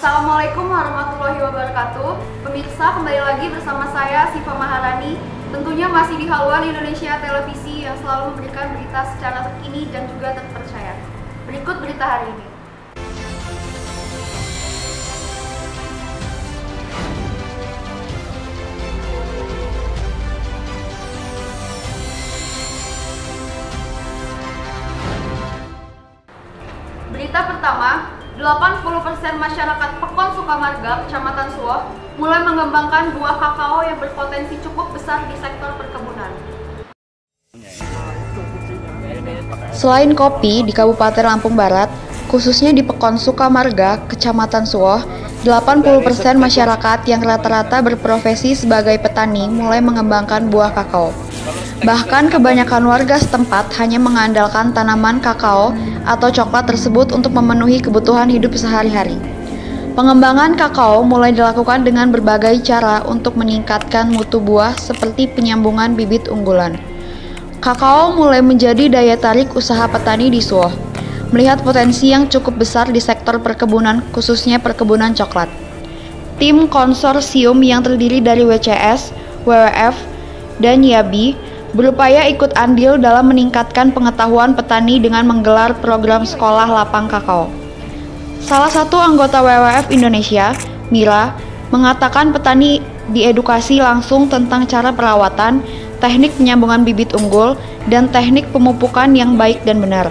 Assalamualaikum warahmatullahi wabarakatuh. Pemirsa, kembali lagi bersama saya Siva Maharani. Tentunya masih di Haluan Indonesia Televisi yang selalu memberikan berita secara terkini dan juga terpercaya. Berikut berita hari ini. Berita pertama, 80% masyarakat Pekon Sukamarga, Kecamatan Suwoh, mulai mengembangkan buah kakao yang berpotensi cukup besar di sektor perkebunan. Selain kopi di Kabupaten Lampung Barat, khususnya di Pekon Sukamarga, Kecamatan Suwoh, 80% masyarakat yang rata-rata berprofesi sebagai petani mulai mengembangkan buah kakao. Bahkan kebanyakan warga setempat hanya mengandalkan tanaman kakao atau coklat tersebut untuk memenuhi kebutuhan hidup sehari-hari. Pengembangan kakao mulai dilakukan dengan berbagai cara untuk meningkatkan mutu buah seperti penyambungan bibit unggulan. Kakao mulai menjadi daya tarik usaha petani di Suwoh, melihat potensi yang cukup besar di sektor perkebunan, khususnya perkebunan coklat. Tim konsorsium yang terdiri dari WCS, WWF, dan YABI berupaya ikut andil dalam meningkatkan pengetahuan petani dengan menggelar program sekolah lapang kakao. Salah satu anggota WWF Indonesia, Mira, mengatakan petani diedukasi langsung tentang cara perawatan, teknik penyambungan bibit unggul, dan teknik pemupukan yang baik dan benar.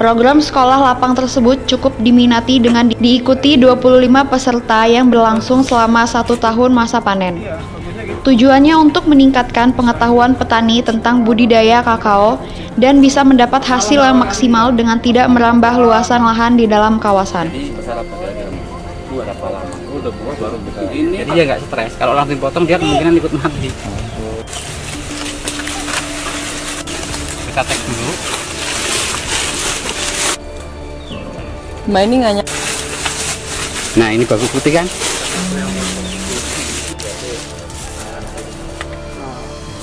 Program sekolah lapang tersebut cukup diminati dengan diikuti 25 peserta yang berlangsung selama 1 tahun masa panen. Tujuannya untuk meningkatkan pengetahuan petani tentang budidaya kakao dan bisa mendapat hasil yang maksimal dengan tidak merambah luasan lahan di dalam kawasan. Jadi dia nggak stres. Kalau langsung potong dia kemungkinan ikut mati. Kita tek dulu. Mbak ini nggak nyampe. Nah ini bagus putih kan?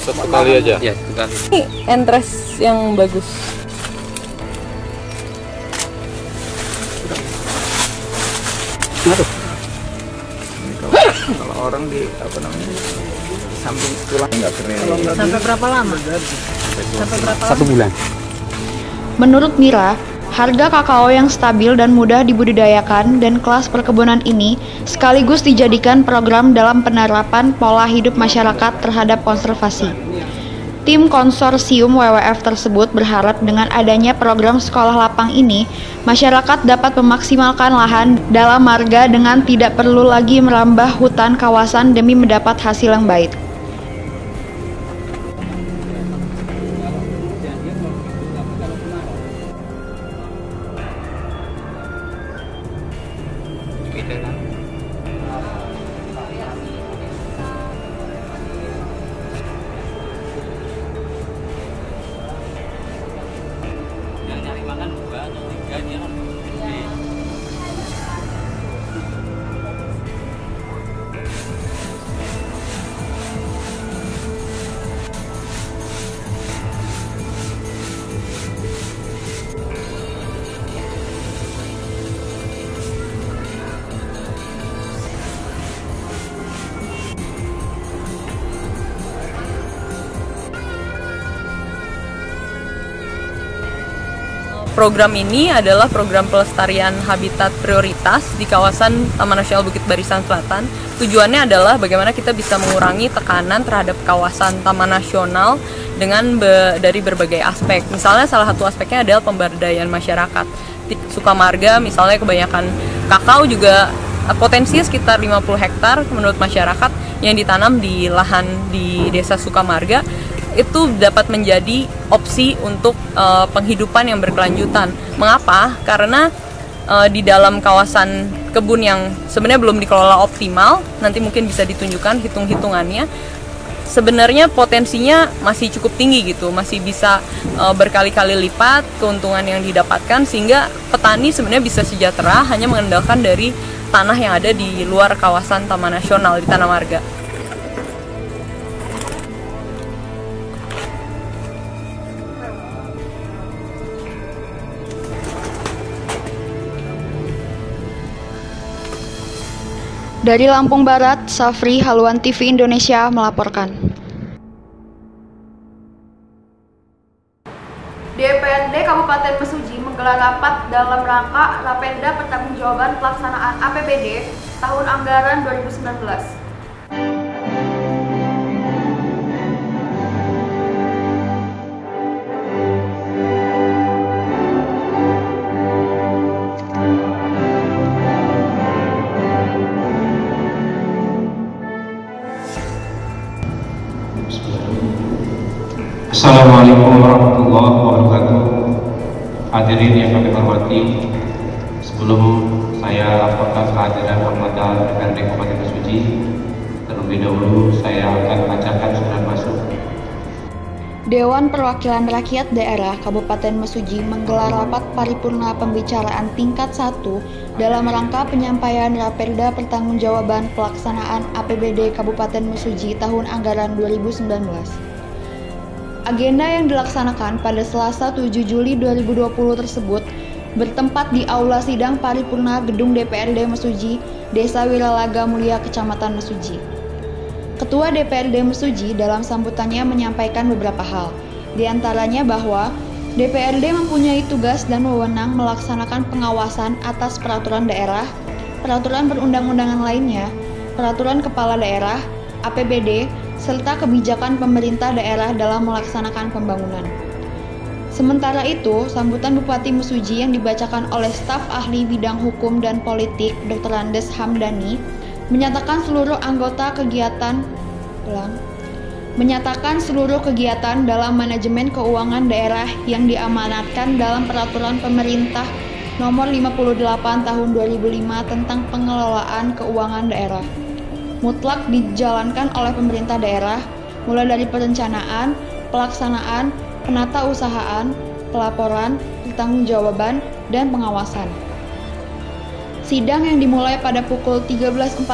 Satu kali aja? Ya, satu kali. Ini entres yang bagus. Aduh. Kalau orang di apa namanya samping tulang nggak kering. Sampai berapa lama? Sampai berapa lama? 1 bulan. Menurut Mira, harga kakao yang stabil dan mudah dibudidayakan dan kelas perkebunan ini sekaligus dijadikan program dalam penerapan pola hidup masyarakat terhadap konservasi. Tim konsorsium WWF tersebut berharap dengan adanya program sekolah lapang ini, masyarakat dapat memaksimalkan lahan dalam marga dengan tidak perlu lagi merambah hutan kawasan demi mendapat hasil yang baik. Yang nyari makan 2 atau 3 dia kan gede. Program ini adalah program pelestarian habitat prioritas di kawasan Taman Nasional Bukit Barisan Selatan. Tujuannya adalah bagaimana kita bisa mengurangi tekanan terhadap kawasan Taman Nasional dengan dari berbagai aspek. Misalnya salah satu aspeknya adalah pemberdayaan masyarakat. Di Sukamarga misalnya kebanyakan kakao juga potensinya sekitar 50 hektar menurut masyarakat yang ditanam di lahan di Desa Sukamarga. Itu dapat menjadi opsi untuk penghidupan yang berkelanjutan. Mengapa? Karena di dalam kawasan kebun yang sebenarnya belum dikelola optimal, nanti mungkin bisa ditunjukkan hitung-hitungannya, sebenarnya potensinya masih cukup tinggi gitu, masih bisa berkali-kali lipat keuntungan yang didapatkan, sehingga petani sebenarnya bisa sejahtera hanya mengandalkan dari tanah yang ada di luar kawasan Taman Nasional di Tanah Marga. Dari Lampung Barat, Safri, Haluan TV Indonesia melaporkan. DPRD Kabupaten Mesuji menggelar rapat dalam rangka Rapelda Pertanggungjawaban Pelaksanaan APBD tahun anggaran 2019. Assalamualaikum warahmatullahi wabarakatuh. Hadirin yang kami hormati, sebelum saya laporkan kehadiran anggota DPRD Kabupaten Mesuji, terlebih dahulu saya akan bacakan surat masuk. Dewan Perwakilan Rakyat Daerah Kabupaten Mesuji menggelar rapat paripurna pembicaraan tingkat 1 dalam rangka penyampaian Rapelda Pertanggungjawaban Pelaksanaan APBD Kabupaten Mesuji tahun anggaran 2019. Agenda yang dilaksanakan pada Selasa 7 Juli 2020 tersebut bertempat di Aula Sidang Paripurna Gedung DPRD Mesuji, Desa Wiralaga Mulia, Kecamatan Mesuji. Ketua DPRD Mesuji dalam sambutannya menyampaikan beberapa hal, di antaranya bahwa DPRD mempunyai tugas dan wewenang melaksanakan pengawasan atas peraturan daerah, peraturan perundang-undangan lainnya, peraturan kepala daerah, APBD, serta kebijakan pemerintah daerah dalam melaksanakan pembangunan. Sementara itu, sambutan Bupati Mesuji yang dibacakan oleh staf ahli bidang hukum dan politik Dr. Andes Hamdani menyatakan seluruh kegiatan dalam manajemen keuangan daerah yang diamanatkan dalam peraturan pemerintah nomor 58 tahun 2005 tentang pengelolaan keuangan daerah mutlak dijalankan oleh pemerintah daerah, mulai dari perencanaan, pelaksanaan, penatausahaan, pelaporan, pertanggungjawaban, dan pengawasan. Sidang yang dimulai pada pukul 13.45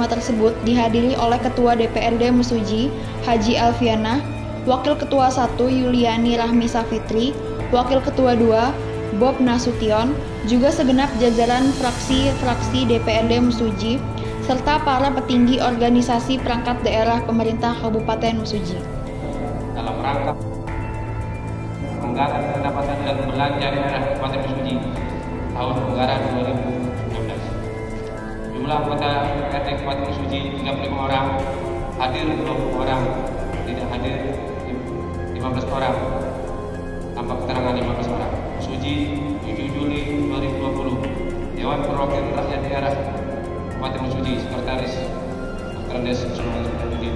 tersebut dihadiri oleh Ketua DPRD Mesuji, Haji Alfiana, Wakil Ketua 1 Yuliani Rahmi Safitri, Wakil Ketua 2 Bob Nasution, juga segenap jajaran fraksi-fraksi DPRD Mesuji, serta para petinggi organisasi perangkat daerah pemerintah Kabupaten Mesuji. Dalam rangka anggaran pendapatan dan belanja daerah Kabupaten Mesuji tahun anggaran 2019. Jumlah anggota DPRD Kabupaten Mesuji 35 orang, hadir 20 orang, tidak hadir 15 orang, tanpa keterangan 15 orang. Mesuji 7 Juli 2020. Dewan Perwakilan Rakyat Daerah Kabupaten Mesuji, Sekretaris Dr. Andes Hamdani.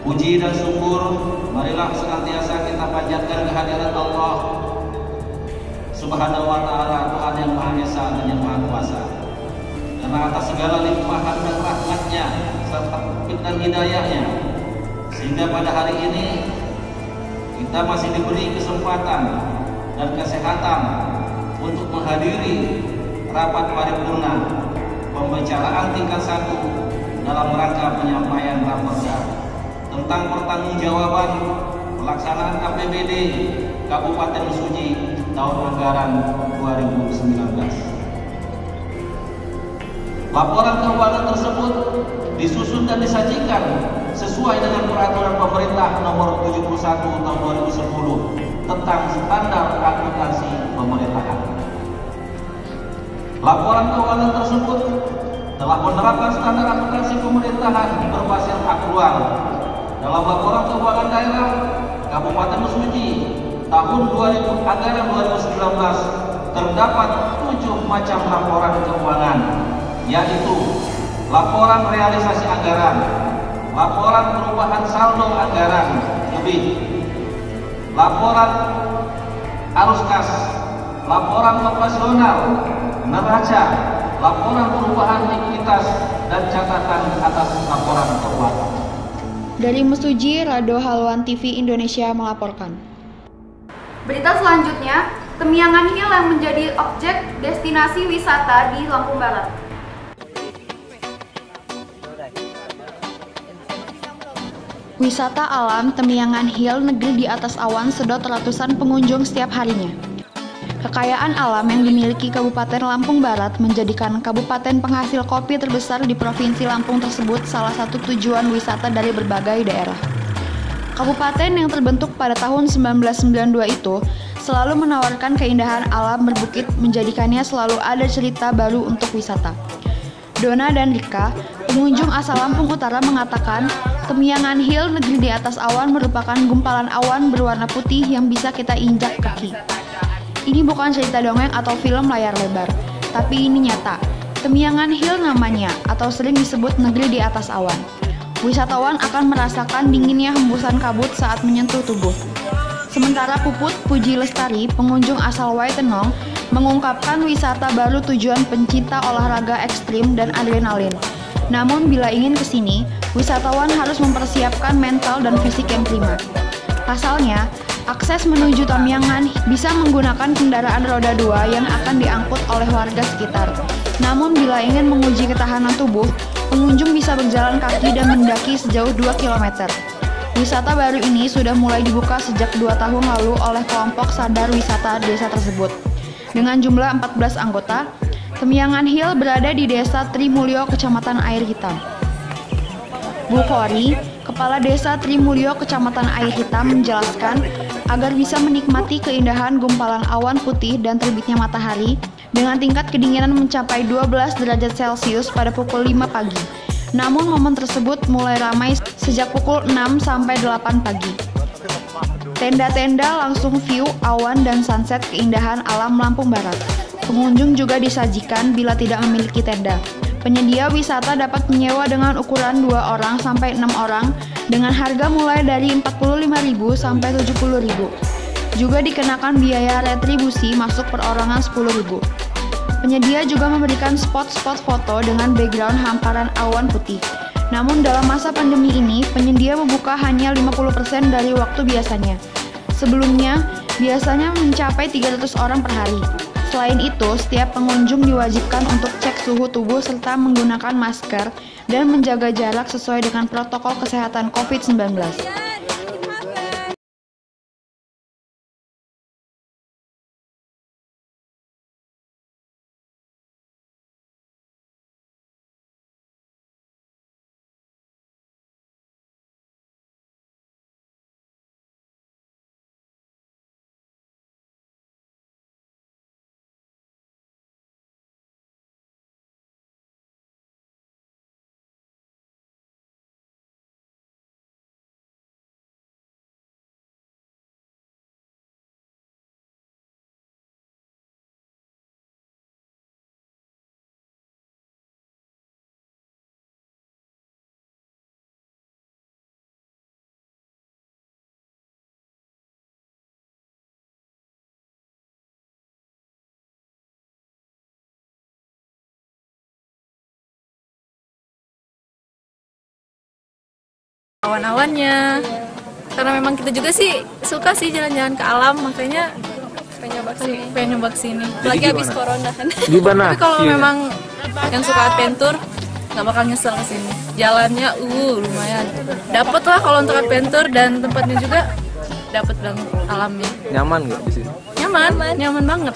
Puji dan syukur marilah senantiasa kita panjatkan kehadiran Allah Subhanahu wa Ta'ala, Tuhan yang Maha Esa dan yang Maha Kuasa, karena atas segala limpahan dan rahmatnya serta dan hidayahnya, sehingga pada hari ini kita masih diberi kesempatan dan kesehatan untuk menghadiri rapat paripurna pembicaraan tingkat 1 dalam rangka penyampaian Rapelda tentang pertanggungjawaban pelaksanaan APBD Kabupaten Mesuji tahun anggaran 2019. Laporan keuangan tersebut disusun dan disajikan sesuai dengan peraturan pemerintah nomor 71 tahun 2010 tentang standar akuntansi pemerintahan. Laporan keuangan tersebut telah menerapkan standar akuntansi pemerintahan berbasis akrual. Dalam laporan keuangan daerah Kabupaten Mesuji tahun anggaran 2019 terdapat 7 macam laporan keuangan, yaitu laporan realisasi anggaran, laporan perubahan saldo anggaran lebih, laporan arus kas, laporan operasional, neraca, laporan perubahan likuiditas, dan catatan atas laporan keuangan. Dari Mesuji, Rado Haluan TV Indonesia melaporkan. Berita selanjutnya, Kemiangan Hill yang menjadi objek destinasi wisata di Lampung Barat. Wisata alam Temiangan Hill Negeri di Atas Awan sedot ratusan pengunjung setiap harinya. Kekayaan alam yang dimiliki Kabupaten Lampung Barat menjadikan kabupaten penghasil kopi terbesar di Provinsi Lampung tersebut salah satu tujuan wisata dari berbagai daerah. Kabupaten yang terbentuk pada tahun 1992 itu selalu menawarkan keindahan alam berbukit, menjadikannya selalu ada cerita baru untuk wisata. Dona dan Rika, pengunjung asal Lampung Utara, mengatakan Temiangan Hill Negeri di Atas Awan merupakan gumpalan awan berwarna putih yang bisa kita injak kaki. Ini bukan cerita dongeng atau film layar lebar, tapi ini nyata. Temiangan Hill namanya, atau sering disebut negeri di atas awan. Wisatawan akan merasakan dinginnya hembusan kabut saat menyentuh tubuh. Sementara Puput Puji Lestari, pengunjung asal Waitenong, mengungkapkan wisata baru tujuan pencinta olahraga ekstrim dan adrenalin. Namun bila ingin ke sini, wisatawan harus mempersiapkan mental dan fisik yang prima. Pasalnya, akses menuju Tamiangan bisa menggunakan kendaraan roda 2 yang akan diangkut oleh warga sekitar. Namun bila ingin menguji ketahanan tubuh, pengunjung bisa berjalan kaki dan mendaki sejauh 2 km. Wisata baru ini sudah mulai dibuka sejak 2 tahun lalu oleh kelompok sadar wisata desa tersebut. Dengan jumlah 14 anggota, Temiangan Hill berada di Desa Trimulyo, Kecamatan Air Hitam. Bu Kori, Kepala Desa Trimulyo, Kecamatan Air Hitam, menjelaskan agar bisa menikmati keindahan gumpalan awan putih dan terbitnya matahari dengan tingkat kedinginan mencapai 12 derajat Celcius pada pukul 5 pagi. Namun momen tersebut mulai ramai sejak pukul 6 sampai 8 pagi. Tenda-tenda langsung view awan dan sunset keindahan alam Lampung Barat. Pengunjung juga disajikan bila tidak memiliki tenda. Penyedia wisata dapat menyewa dengan ukuran 2 orang sampai 6 orang dengan harga mulai dari 45.000 sampai 70.000. Juga dikenakan biaya retribusi masuk perorangan 10.000. Penyedia juga memberikan spot-spot foto dengan background hamparan awan putih. Namun dalam masa pandemi ini, penyedia membuka hanya 50% dari waktu biasanya. Sebelumnya, biasanya mencapai 300 orang per hari. Selain itu, setiap pengunjung diwajibkan untuk cek suhu tubuh serta menggunakan masker dan menjaga jarak sesuai dengan protokol kesehatan COVID-19. Awan-awannya, karena memang kita juga sih suka sih jalan-jalan ke alam, makanya pengen nyoba kesini. Lagi habis corona kan. Gimana? Tapi kalau memang yang suka adventure nggak bakal nyesel kesini. Jalannya lumayan. Dapet lah kalau untuk adventure, dan tempatnya juga dapet banget alamnya. Nyaman nggak di sini? Nyaman banget.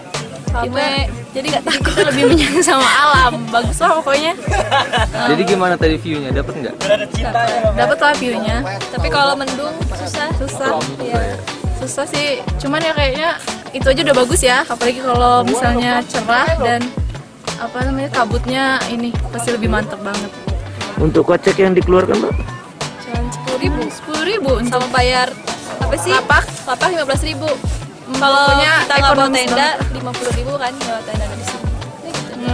Jadi nggak takut, kita lebih menyayangi sama alam. Bagus lah pokoknya. Jadi gimana tadi view-nya? Dapet nggak? Dapat lah view-nya. Tapi kalau mendung susah. Ya. Susah sih. Cuman ya kayaknya itu aja udah bagus ya. Apalagi kalau misalnya cerah dan kabutnya ini pasti lebih mantap banget. Untuk kocek yang dikeluarkan, Mbak? Cuma 10.000 sama bayar lapak 15.000. Kalau kita nggak bawa tenda 50.000 kan bawa tenda di sini.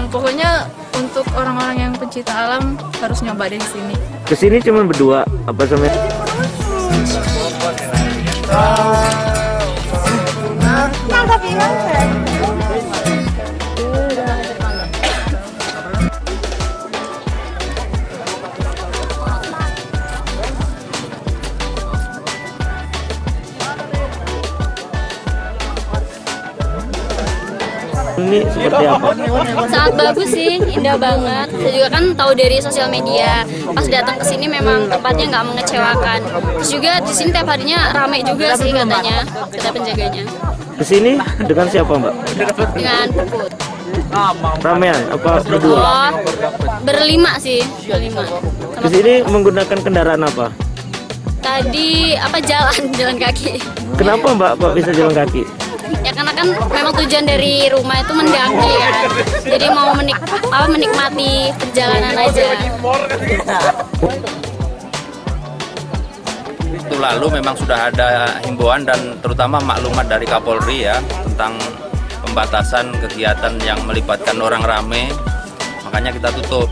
Pokoknya untuk orang-orang yang pencinta alam harus nyoba deh di sini. Kesini cuma berdua apa sama? ini seperti apa? Sangat bagus sih, indah banget. Saya juga kan tahu dari sosial media. Pas datang ke sini memang tempatnya nggak mengecewakan. Terus juga di sini tiap harinya ramai juga sih katanya, kata penjaganya. Kesini dengan siapa Mbak? Dengan Puput. Ramean apa berdua? Oh, berlima sih, berlima. Kesini menggunakan kendaraan apa? Tadi jalan kaki. Kenapa Mbak kok bisa jalan kaki? Ya karena kan memang tujuan dari rumah itu mendaki kan. Jadi mau menikmati perjalanan aja. Itu lalu memang sudah ada himbauan dan terutama maklumat dari Kapolri ya tentang pembatasan kegiatan yang melibatkan orang ramai, makanya kita tutup.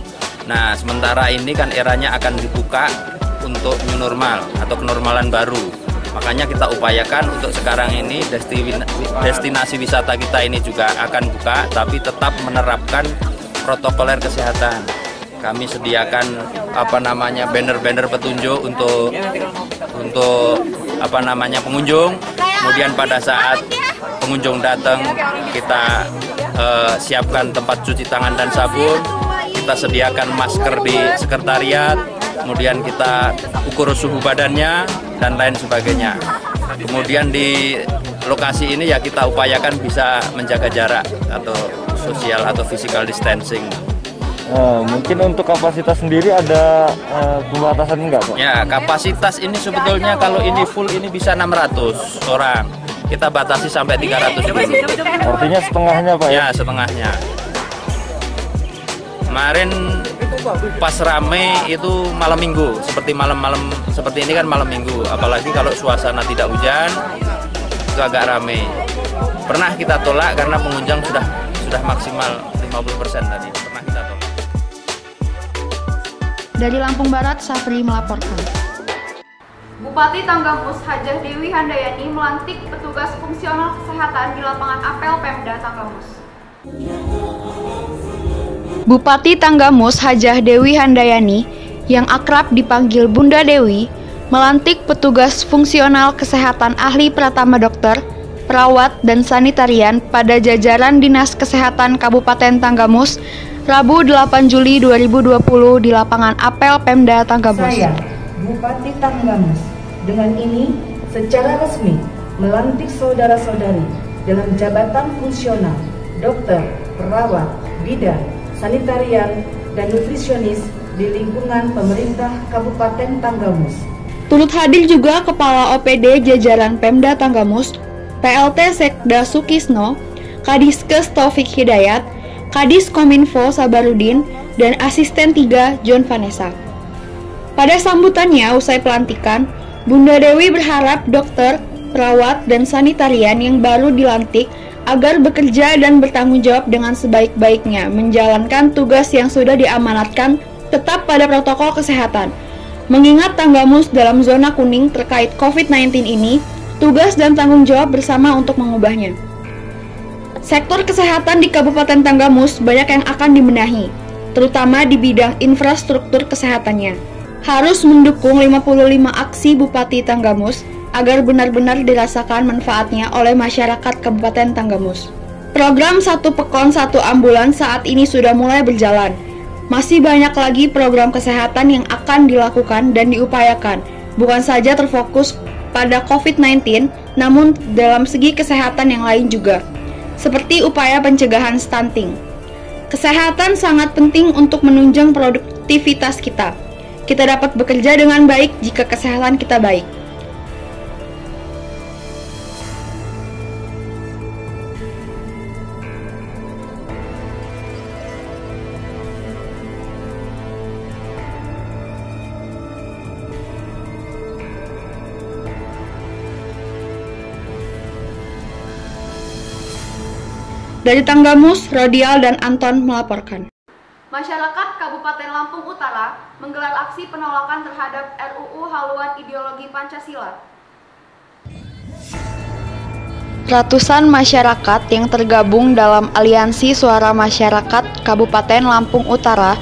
Nah, sementara ini kan eranya akan dibuka untuk new normal atau kenormalan baru. Makanya kita upayakan untuk sekarang ini destinasi wisata kita ini juga akan buka, tapi tetap menerapkan protokoler kesehatan. Kami sediakan banner-banner petunjuk untuk pengunjung. Kemudian pada saat pengunjung datang kita siapkan tempat cuci tangan dan sabun. Kita sediakan masker di sekretariat. Kemudian kita ukur suhu badannya dan lain sebagainya. Kemudian di lokasi ini ya kita upayakan bisa menjaga jarak atau sosial atau physical distancing. Mungkin untuk kapasitas sendiri ada pembatasan enggak Pak? Ya, kapasitas ini sebetulnya kalau ini full ini bisa 600 orang. Kita batasi sampai 300 dulu. Artinya setengahnya Pak ya? Ya, setengahnya. Kemarin pas rame itu malam minggu, seperti malam-malam seperti ini kan malam minggu, apalagi kalau suasana tidak hujan itu agak rame. Pernah kita tolak karena pengunjung sudah maksimal 50% tadi. Pernah kita tolak. Dari Lampung Barat, Safri melaporkan. Bupati Tanggamus Hajah Dewi Handayani melantik petugas fungsional kesehatan di lapangan apel Pemda Tanggamus. Bupati Tanggamus Hajah Dewi Handayani yang akrab dipanggil Bunda Dewi melantik petugas fungsional kesehatan ahli pratama dokter, perawat, dan sanitarian pada jajaran Dinas Kesehatan Kabupaten Tanggamus Rabu 8 Juli 2020 di lapangan apel Pemda Tanggamus. Saya, Bupati Tanggamus, dengan ini secara resmi melantik saudara-saudari dalam jabatan fungsional dokter, perawat, bidan, sanitarian, dan nutrisionis di lingkungan pemerintah Kabupaten Tanggamus. Turut hadir juga Kepala OPD jajaran Pemda Tanggamus, PLT Sekda Sukisno, Kadiskes Taufik Hidayat, Kadis Kominfo Sabarudin, dan Asisten 3 John Vanessa. Pada sambutannya usai pelantikan, Bunda Dewi berharap dokter, perawat, dan sanitarian yang baru dilantik agar bekerja dan bertanggung jawab dengan sebaik-baiknya, menjalankan tugas yang sudah diamanatkan tetap pada protokol kesehatan. Mengingat Tanggamus dalam zona kuning terkait COVID-19 ini, tugas dan tanggung jawab bersama untuk mengubahnya. Sektor kesehatan di Kabupaten Tanggamus banyak yang akan dibenahi, terutama di bidang infrastruktur kesehatannya. Harus mendukung 55 aksi Bupati Tanggamus agar benar-benar dirasakan manfaatnya oleh masyarakat Kabupaten Tanggamus. Program Satu Pekon Satu Ambulans saat ini sudah mulai berjalan. Masih banyak lagi program kesehatan yang akan dilakukan dan diupayakan, bukan saja terfokus pada COVID-19, namun dalam segi kesehatan yang lain juga, seperti upaya pencegahan stunting. Kesehatan sangat penting untuk menunjang produktivitas kita. Kita dapat bekerja dengan baik jika kesehatan kita baik. Dari Tanggamus, Rodial dan Anton melaporkan. Masyarakat Kabupaten Lampung Utara menggelar aksi penolakan terhadap RUU Haluan Ideologi Pancasila. Ratusan masyarakat yang tergabung dalam Aliansi Suara Masyarakat Kabupaten Lampung Utara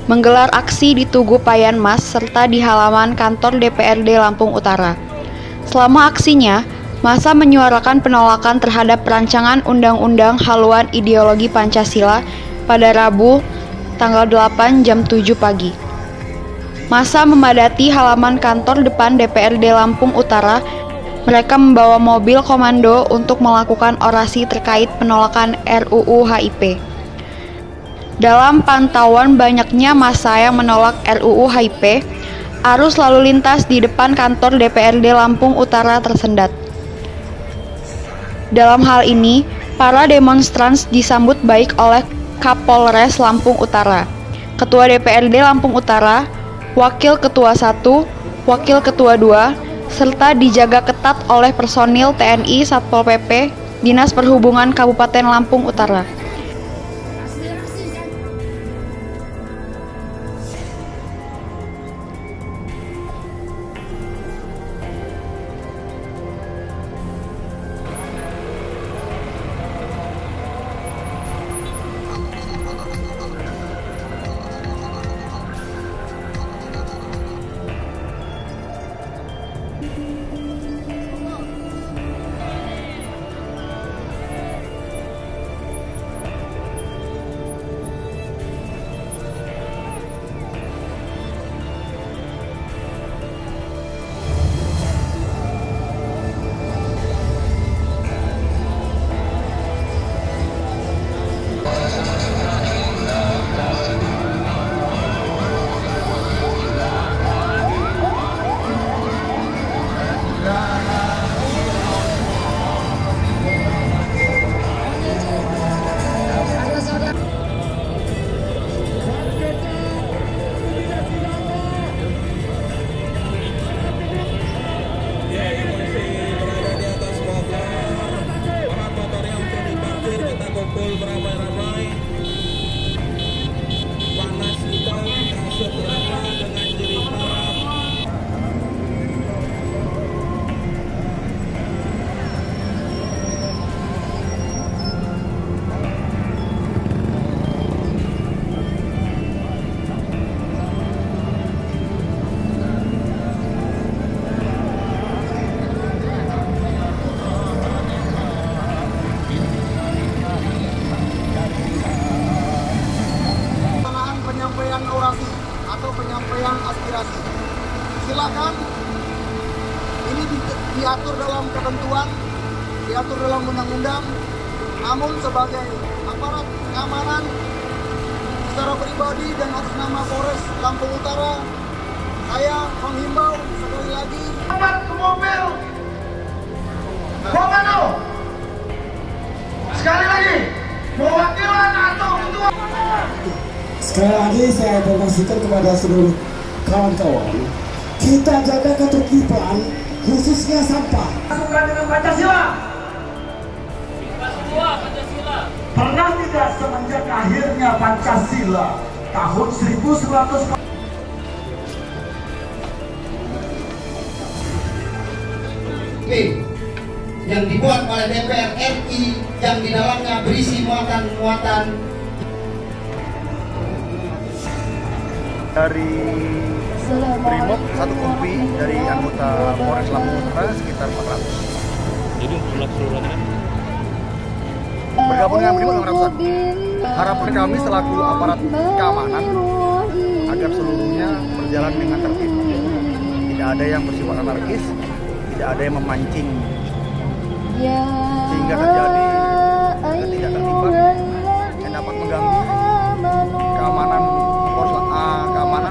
menggelar aksi di Tugu Payan Mas serta di halaman kantor DPRD Lampung Utara. Selama aksinya, massa menyuarakan penolakan terhadap rancangan Undang-Undang Haluan Ideologi Pancasila pada Rabu, tanggal 8 jam 7 pagi. Massa memadati halaman kantor depan DPRD Lampung Utara. Mereka membawa mobil komando untuk melakukan orasi terkait penolakan RUU HIP. Dalam pantauan banyaknya massa yang menolak RUU HIP, arus lalu lintas di depan kantor DPRD Lampung Utara tersendat. Dalam hal ini, para demonstran disambut baik oleh Kapolres Lampung Utara, Ketua DPRD Lampung Utara, Wakil Ketua 1, Wakil Ketua 2, serta dijaga ketat oleh personil TNI, Satpol PP, Dinas Perhubungan Kabupaten Lampung Utara. Penyampaian aspirasi. Silakan, ini diatur dalam ketentuan, diatur dalam undang-undang. Namun sebagai aparat keamanan secara pribadi dan atas nama Polres Lampung Utara, saya menghimbau sekali lagi ke mobil komando. Sekali lagi, perwakilan atau ketua. Sekali lagi saya informasikan kepada seluruh kawan-kawan, kita jaga ketertiban, khususnya sampah. Lakukan dengan Pancasila. Pernah tidak semenjak akhirnya Pancasila tahun 1940 yang dibuat oleh DPR RI yang di dalamnya berisi muatan-muatan dari Brimob, satu kompi dari anggota Polres Lampung Utara sekitar 400. Jadi jumlah keseluruhannya bergabung dengan Brimob 600. Harapan kami selaku aparat keamanan agar seluruhnya berjalan dengan tertib. Tidak ada yang bersifat anarkis, tidak ada yang memancing sehingga terjadi ketidaktertiban yang dapat mengganggu keamanan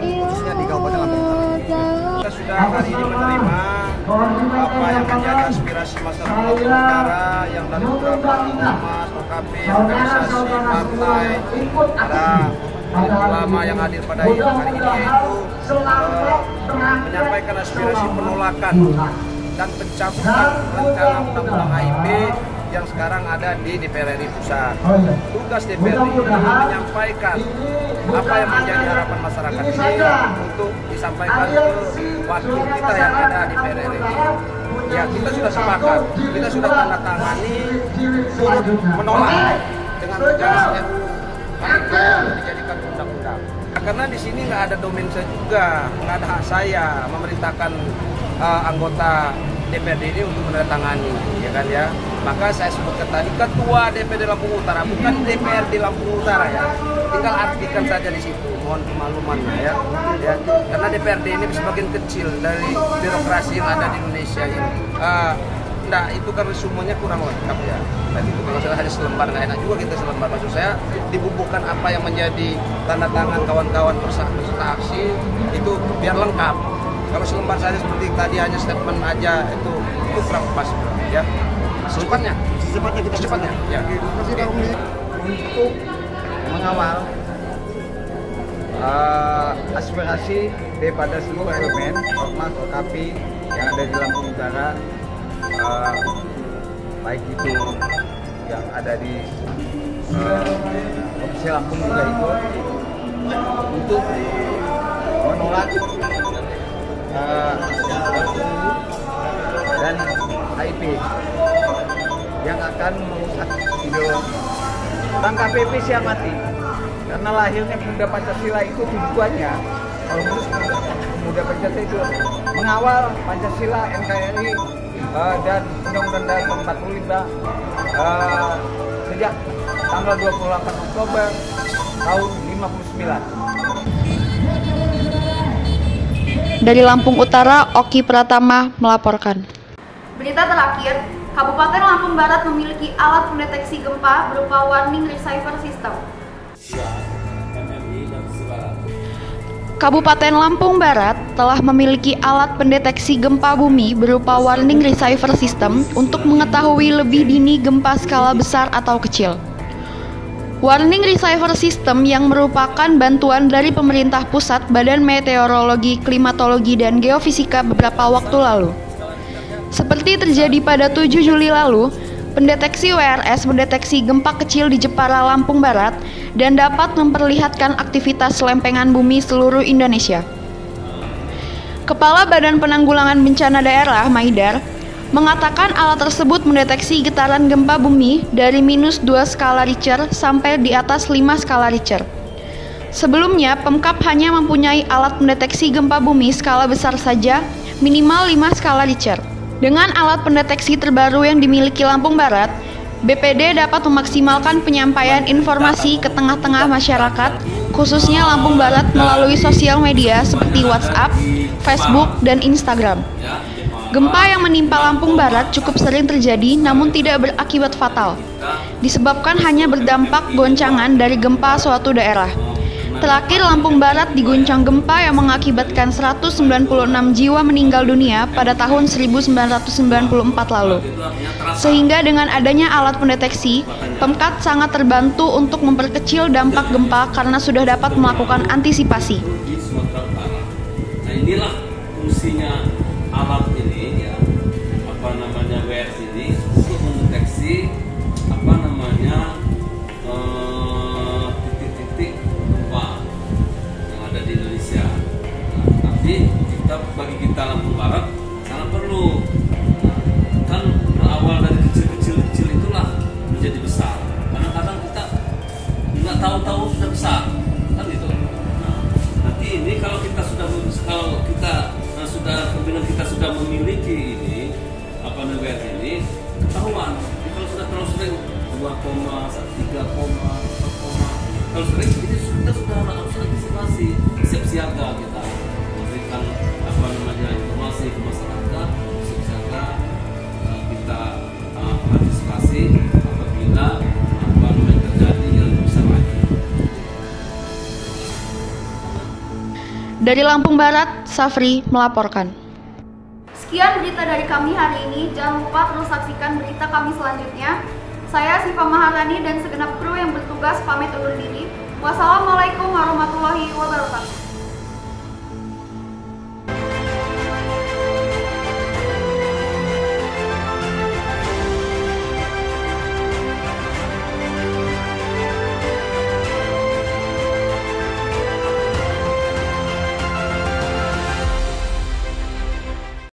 khususnya di Kabupaten Lampung Utara. Kita sudah hari ini menerima apa yang menjadi aspirasi masyarakat Lampung Utara yang dari beberapa ormas, OKP, organisasi, partai, ada ulama yang hadir pada hari ini, yaitu menyampaikan aspirasi penolakan dan pencabutan rencana undang-undang HIP yang sekarang ada di DPR RI Pusat. Tugas DPR RI menyampaikan apa yang menjadi harapan masyarakat ini untuk disampaikan ke wakil kita yang ada di DPR RI. Ya, kita sudah sepakat, kita sudah tanda tangani untuk menolak dengan tegas RUU HIP dijadikan undang-undang. Karena di sini nggak ada domain saya juga, nggak ada hak saya memerintahkan anggota DPRD ini untuk menandatangani, ya kan ya. Maka saya sebutkan tadi Ketua DPRD Lampung Utara, bukan DPRD Lampung Utara ya. Tinggal artikan saja di situ, mohon kemaklumannya ya. Karena DPRD ini sebagian kecil dari birokrasi yang ada di Indonesia ini. Nah itu kan semuanya kurang lengkap ya. Dan itu kalau saya hanya selembar, nggak enak juga kita selembar. Maksud saya dibubuhkan apa yang menjadi tanda tangan kawan-kawan peserta aksi itu biar lengkap. Kalau selembar saja seperti tadi hanya statement aja itu kurang pas ya. Secepatnya ya. Untuk mengawal aspirasi daripada seluruh elemen ormas OKP yang ada di Lampung Utara, baik itu yang ada di Provinsi Lampung juga ikut untuk menolak dan HIP yang akan merusak ideologi. Tentang KPP siap mati, karena lahirnya Pemuda Pancasila itu tujuannya, kalau menurut Pemuda Pancasila itu mengawal Pancasila, NKRI dan Undang-Undang Dasar 45 sejak tanggal 28 Oktober tahun 59. Dari Lampung Utara, Oki Pratama melaporkan. Berita terakhir, Kabupaten Lampung Barat memiliki alat pendeteksi gempa berupa Warning Receiver System. Kabupaten Lampung Barat telah memiliki alat pendeteksi gempa bumi berupa Warning Receiver System untuk mengetahui lebih dini gempa skala besar atau kecil. Warning Receiver System yang merupakan bantuan dari pemerintah pusat, Badan Meteorologi, Klimatologi, dan Geofisika beberapa waktu lalu. Seperti terjadi pada 7 Juli lalu, pendeteksi WRS mendeteksi gempa kecil di Jepara, Lampung Barat, dan dapat memperlihatkan aktivitas lempengan bumi seluruh Indonesia. Kepala Badan Penanggulangan Bencana Daerah, Maidar, mengatakan alat tersebut mendeteksi getaran gempa bumi dari -2 skala Richter sampai di atas 5 skala Richter. Sebelumnya, Pemkab hanya mempunyai alat mendeteksi gempa bumi skala besar saja, minimal 5 skala Richter. Dengan alat pendeteksi terbaru yang dimiliki Lampung Barat, BPD dapat memaksimalkan penyampaian informasi ke tengah-tengah masyarakat, khususnya Lampung Barat melalui sosial media seperti WhatsApp, Facebook, dan Instagram. Gempa yang menimpa Lampung Barat cukup sering terjadi namun tidak berakibat fatal, disebabkan hanya berdampak goncangan dari gempa suatu daerah. Terakhir, Lampung Barat diguncang gempa yang mengakibatkan 196 jiwa meninggal dunia pada tahun 1994 lalu. Sehingga dengan adanya alat pendeteksi, Pemkab sangat terbantu untuk memperkecil dampak gempa karena sudah dapat melakukan antisipasi. Nah, inilah fungsinya alat ini ya, WRS ini untuk mendeteksi titik-titik gempa yang ada di Indonesia. Nah, tapi bagi kita Lampung Barat sangat perlu. Kan berawal dari kecil itulah menjadi besar. Kadang-kadang kita nggak tahu-tahu sudah besar, kan gitu. Nah, nanti ini kalau kita sudah memiliki ini WRS ini ketahuan. Jadi kalau sudah terlalu sering 2, 3, 4, kalau sering ini kita sudah harus antisipasi, siap siaga kita memberikan informasi ke masyarakat, siap siaga kita antisipasi apabila terjadi yang besar lagi. Dari Lampung Barat, Safri melaporkan. Sekian berita dari kami hari ini. Jangan lupa terus saksikan berita kami selanjutnya. Saya Siva Maharani dan segenap kru yang bertugas pamit undur diri. Wassalamualaikum warahmatullahi wabarakatuh.